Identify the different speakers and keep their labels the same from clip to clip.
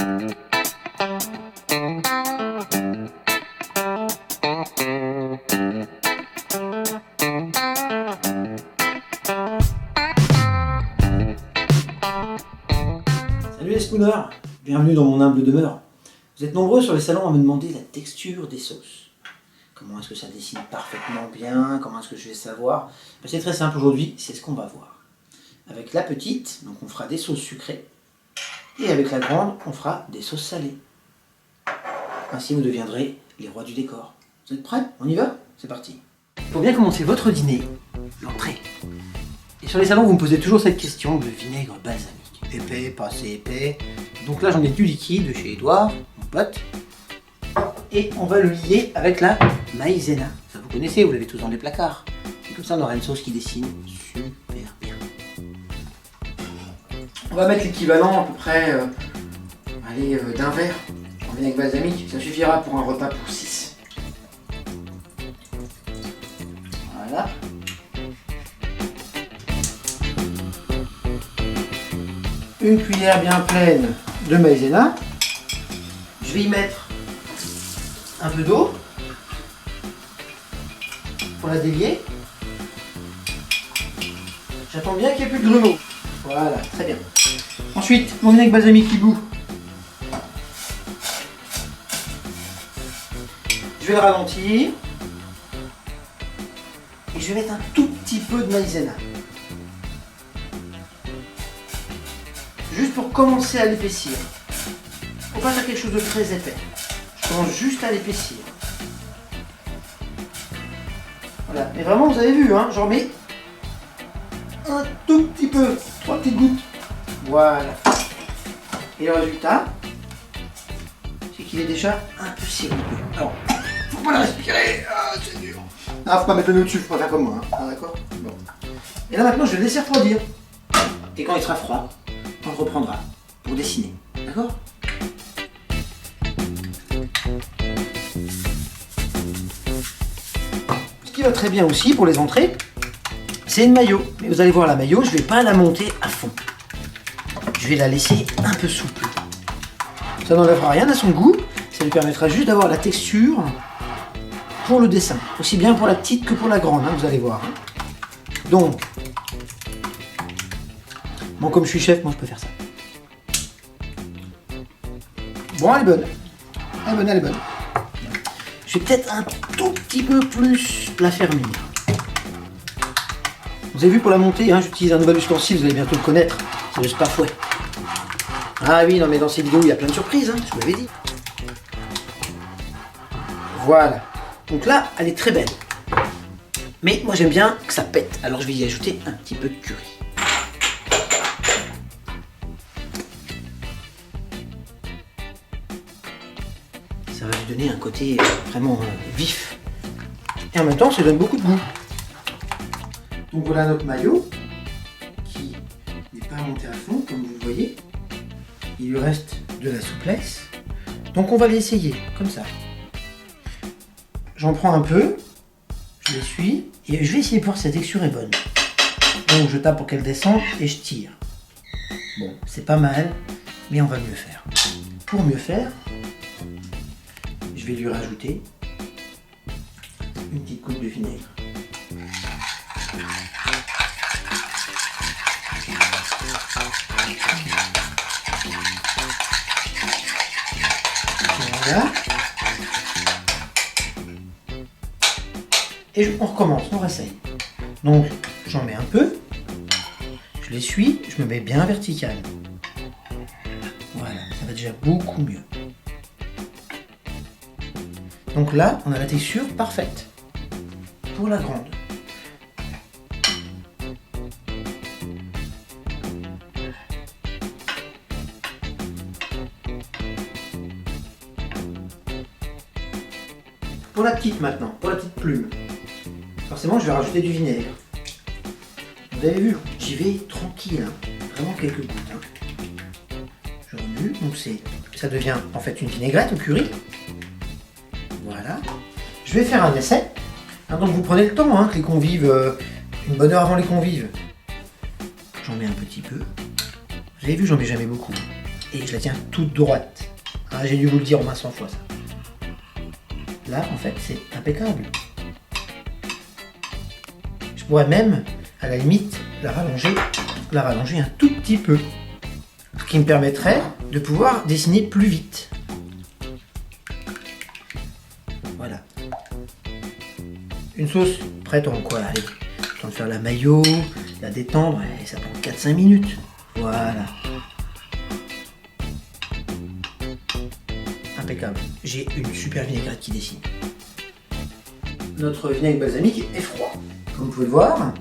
Speaker 1: Salut les spooners, bienvenue dans mon humble demeure. Vous êtes nombreux sur les salons à me demander la texture des sauces. Comment est-ce que ça dessine parfaitement bien? Comment est-ce que je vais savoir? C'est très simple aujourd'hui, c'est ce qu'on va voir. Avec la petite, donc on fera des sauces sucrées. Et avec la grande, on fera des sauces salées. Ainsi vous deviendrez les rois du décor. Vous êtes prêts? On y va? C'est parti. Pour bien commencer votre dîner, l'entrée. Et sur les salons, vous me posez toujours cette question, le vinaigre balsamique. Épais, pas assez épais. Donc là, j'en ai du liquide de chez Edouard, mon pote. Et on va le lier avec la maïzena. Ça vous connaissez, vous l'avez tous dans les placards. Et comme ça, on aura une sauce qui dessine super bien. On va mettre l'équivalent à peu près d'un verre en vinaigre balsamique. Ça suffira pour un repas pour 6. Voilà. Une cuillère bien pleine de maïzena. Je vais y mettre un peu d'eau pour la délier. J'attends bien qu'il n'y ait plus de grumeaux. Voilà, très bien. Ensuite, mon vinaigre balsamique qui bout. Je vais le ralentir. Et je vais mettre un tout petit peu de maïzena. Juste pour commencer à l'épaissir. Faut pas faire quelque chose de très épais. Je commence juste à l'épaissir. Voilà. Mais vraiment, vous avez vu, hein, j'en mets un tout petit peu. 3 petites gouttes. Voilà. Et le résultat, c'est qu'il est déjà un peu sirupeux. Alors, faut pas le respirer. Ah, c'est dur. Ah, faut pas mettre le nez dessus, faut pas faire comme moi. Hein. Ah, d'accord. Bon. Et là, maintenant, je vais le laisser refroidir. Et quand il sera froid, on reprendra pour dessiner, d'accord? Ce qui va très bien aussi pour les entrées, c'est une mayo. Mais vous allez voir, la mayo, je ne vais pas la monter à fond. Je vais la laisser un peu souple. Ça n'enlèvera rien à son goût, ça lui permettra juste d'avoir la texture pour le dessin. Aussi bien pour la petite que pour la grande, hein, vous allez voir. Donc, bon, comme je suis chef, moi je peux faire ça. Bon, elle est bonne. Elle est bonne, elle est bonne. Je vais peut-être un tout petit peu plus la fermer. Vous avez vu pour la montée, hein, j'utilise un nouvel ustensile, vous allez bientôt le connaître. C'est le Spafouet. Ah oui, non mais dans ces vidéos, il y a plein de surprises, hein, je vous l'avais dit. Voilà. Donc là, elle est très belle. Mais moi j'aime bien que ça pète, alors je vais y ajouter un petit peu de curry. Ça va lui donner un côté vraiment vif. Et en même temps, ça donne beaucoup de goût. Donc voilà notre maillot, qui n'est pas monté à fond, comme vous le voyez. Il lui reste de la souplesse. Donc on va l'essayer, comme ça. J'en prends un peu, je l'essuie, et je vais essayer de voir si la texture est bonne. Donc je tape pour qu'elle descende, et je tire. Bon, c'est pas mal, mais on va mieux faire. Pour mieux faire, je vais lui rajouter une petite goutte de vinaigre. Voilà. Et on recommence, on réessaye. Donc j'en mets un peu, je l'essuie, je me mets bien vertical. Voilà, ça va déjà beaucoup mieux. Donc là, on a la texture parfaite pour la grande. Pour la petite maintenant, pour la petite plume, forcément je vais rajouter du vinaigre. Vous avez vu, j'y vais tranquille, hein. Vraiment quelques gouttes. Hein. Je remue, donc ça devient en fait une vinaigrette au curry. Voilà. Je vais faire un essai. Hein, donc vous prenez le temps, hein, que les convives, une bonne heure avant les convives. J'en mets un petit peu. Vous avez vu, j'en mets jamais beaucoup. et je la tiens toute droite. Ah, j'ai dû vous le dire au moins 100 fois ça. Là, en fait, c'est impeccable. Je pourrais même, à la limite, la rallonger un tout petit peu. Ce qui me permettrait de pouvoir dessiner plus vite. Voilà. Une sauce prête en quoi? Allez, le temps de faire la mayo, la détendre, et ça prend 4-5 minutes. Voilà. Impeccable. J'ai une super vinaigrette qui dessine. Notre vinaigre balsamique est froid. Comme vous pouvez le voir,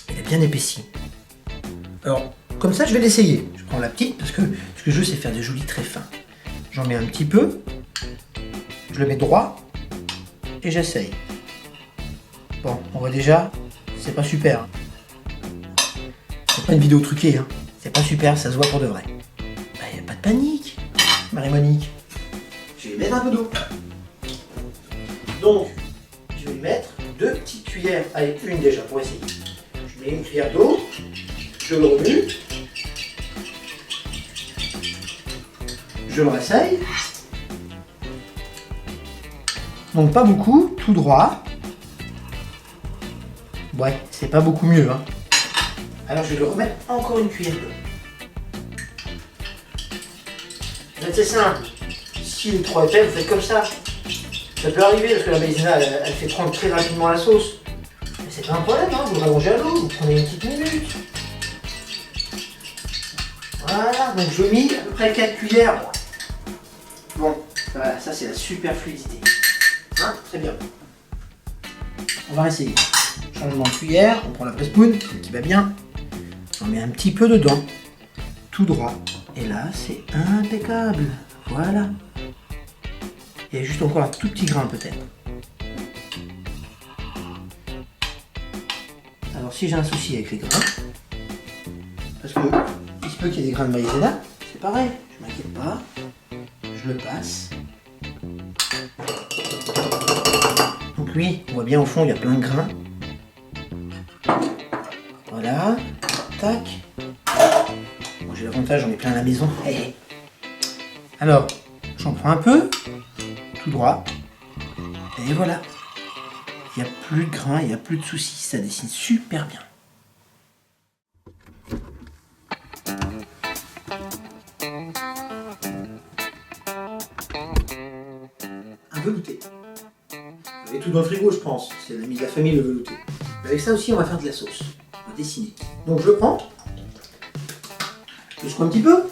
Speaker 1: il est bien épaissi. Alors, comme ça, je vais l'essayer. Je prends la petite parce que ce que je veux, c'est faire des jolis traits fins. J'en mets un petit peu, je le mets droit et j'essaye. Bon, on voit déjà, c'est pas super. C'est pas une vidéo truquée, hein. C'est pas super, ça se voit pour de vrai. Bah, y a pas de panique, Marie-Monique. Je vais lui mettre un peu d'eau. Donc, je vais lui mettre 2 petites cuillères, allez, une déjà pour essayer. Je mets une cuillère d'eau, je le remue, je le rassaille. Donc pas beaucoup, tout droit. Ouais, c'est pas beaucoup mieux, hein. Alors je vais le remettre encore une cuillère d'eau. C'est simple. S'il est trop épais, vous faites comme ça. Ça peut arriver parce que la maïzena elle fait prendre très rapidement la sauce. Mais c'est pas un problème, hein. Vous rallongez à l'eau, vous prenez une petite minute. Voilà, donc je mets à peu près 4 cuillères. Bon, voilà, ça c'est la super fluidité. Hein, très bien. On va essayer. Changement de cuillère, on prend la presse-poune qui va bien. On met un petit peu dedans, tout droit. Et là, c'est impeccable. Voilà. Il y a juste encore un tout petit grain peut-être. Alors si j'ai un souci avec les grains, parce que il se peut qu'il y ait des grains de maïzena, c'est pareil, je m'inquiète pas, je le passe. Donc lui, on voit bien au fond, il y a plein de grains. Voilà, tac. Moi j'ai l'avantage, j'en ai plein à la maison. Hey. Alors, j'en prends un peu, tout droit, et voilà. Il n'y a plus de grains, il n'y a plus de soucis, ça dessine super bien. Un velouté. Vous avez tout dans le frigo, je pense. C'est l'ami de la famille, le velouté. Avec ça aussi, on va faire de la sauce. On va dessiner. Donc je le prends. Je secoue un petit peu.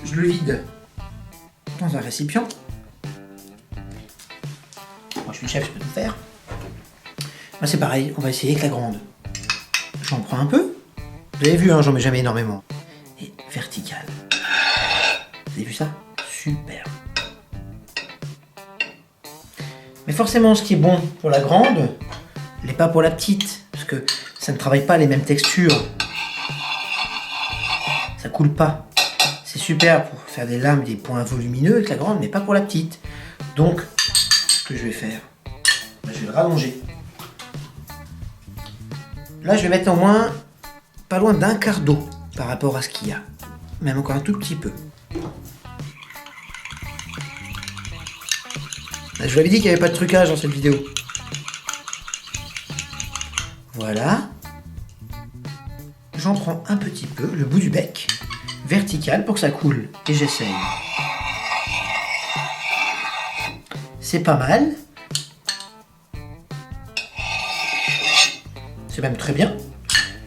Speaker 1: Je le vide dans un récipient. Moi, je suis le chef, je peux tout faire. Moi, c'est pareil, on va essayer avec la grande. J'en prends un peu. Vous avez vu, hein, j'en mets jamais énormément. Et vertical. Vous avez vu ça? Super. Mais forcément, ce qui est bon pour la grande, n'est pas pour la petite. Parce que ça ne travaille pas les mêmes textures. Ça coule pas. C'est super pour faire des lames, des points volumineux avec la grande, mais pas pour la petite. Donc, ce que je vais faire, je vais le rallonger. Là, je vais mettre au moins pas loin d'un quart d'eau par rapport à ce qu'il y a. Même encore un tout petit peu. Je vous avais dit qu'il n'y avait pas de trucage dans cette vidéo. Voilà. J'en prends un petit peu, le bout du bec, vertical pour que ça coule. Et j'essaye. C'est pas mal. C'est même très bien.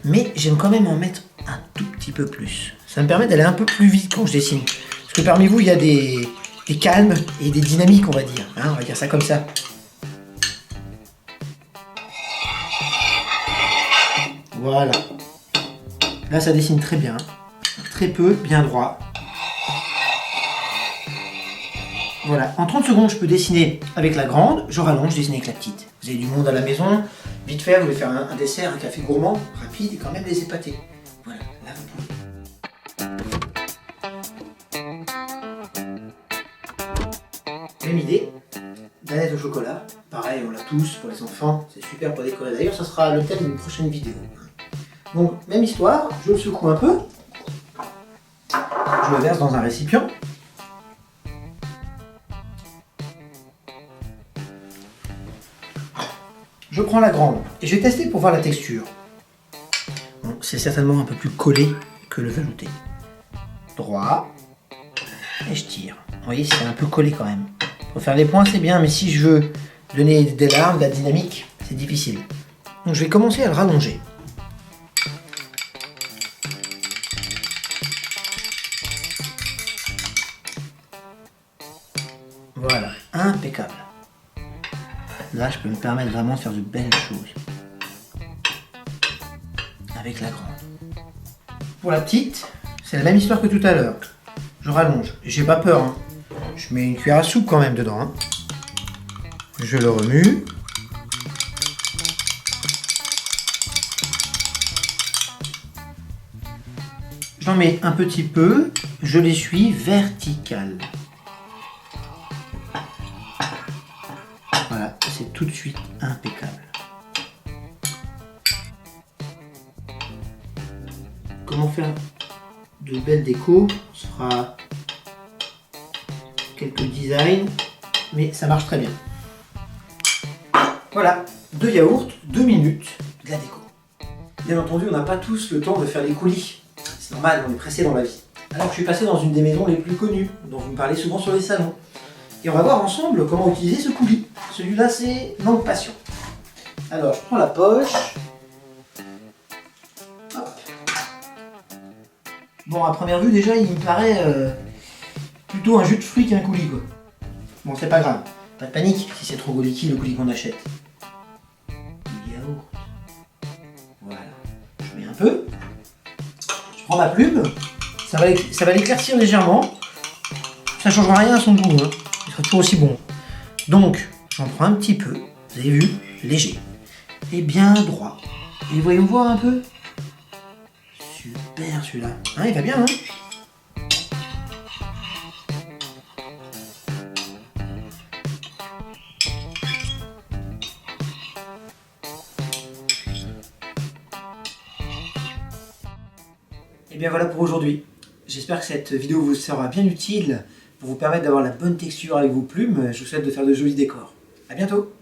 Speaker 1: Mais j'aime quand même en mettre un tout petit peu plus. Ça me permet d'aller un peu plus vite quand je dessine. Parce que parmi vous, il y a des calmes et des dynamiques, on va dire. Hein, on va dire ça comme ça. Voilà. Là, ça dessine très bien. Très peu, bien droit. Voilà. En 30 secondes, je peux dessiner avec la grande. Je rallonge, je dessine avec la petite. Vous avez du monde à la maison. Vite fait, vous voulez faire un dessert, un café gourmand, rapide et quand même les épater. Voilà. Là, vous pouvez. Même idée, galette au chocolat, pareil on l'a tous pour les enfants, c'est super pour décorer. D'ailleurs ça sera le thème d'une prochaine vidéo. Donc même histoire, je le secoue un peu. Je le verse dans un récipient. Je prends la grande et je vais tester pour voir la texture. Bon, c'est certainement un peu plus collé que le velouté. Droit. Et je tire. Vous voyez, c'est un peu collé quand même. Pour faire les points, c'est bien, mais si je veux donner des larmes, de la dynamique, c'est difficile. Donc je vais commencer à le rallonger. Voilà, impeccable. Là, je peux me permettre vraiment de faire de belles choses. Avec la grande. Pour la petite, c'est la même histoire que tout à l'heure. Je rallonge. J'ai pas peur. Hein. Je mets une cuillère à soupe quand même dedans. Hein. Je le remue. J'en mets un petit peu. Je l'essuie vertical. Voilà, c'est tout de suite impeccable. Comment faire de belles décos? Ce sera quelques designs, mais ça marche très bien. Voilà, 2 yaourts, 2 minutes, de la déco. Bien entendu, on n'a pas tous le temps de faire les coulis. C'est normal, on est pressé dans la vie. Alors je suis passé dans une des maisons les plus connues, dont vous me parlez souvent sur les salons. Et on va voir ensemble comment utiliser ce coulis. Celui-là, c'est Langue Passion. Alors, je prends la poche. Hop. Bon, à première vue, déjà, il me paraît plutôt un jus de fruits qu'un coulis, quoi. Bon, c'est pas grave. Pas de panique si c'est trop golicky le coulis qu'on achète. Du yaourt. Voilà. Je mets un peu. Je prends ma plume. Ça va l'éclaircir légèrement. Ça ne changera rien à son goût. Hein. Il sera toujours aussi bon. Donc, j'en prends un petit peu. Vous avez vu? Léger. Et bien droit. Et voyons voir un peu. Super celui-là. Hein, il va bien, hein? Et bien voilà pour aujourd'hui. J'espère que cette vidéo vous sera bien utile pour vous permettre d'avoir la bonne texture avec vos plumes. Je vous souhaite de faire de jolis décors. A bientôt!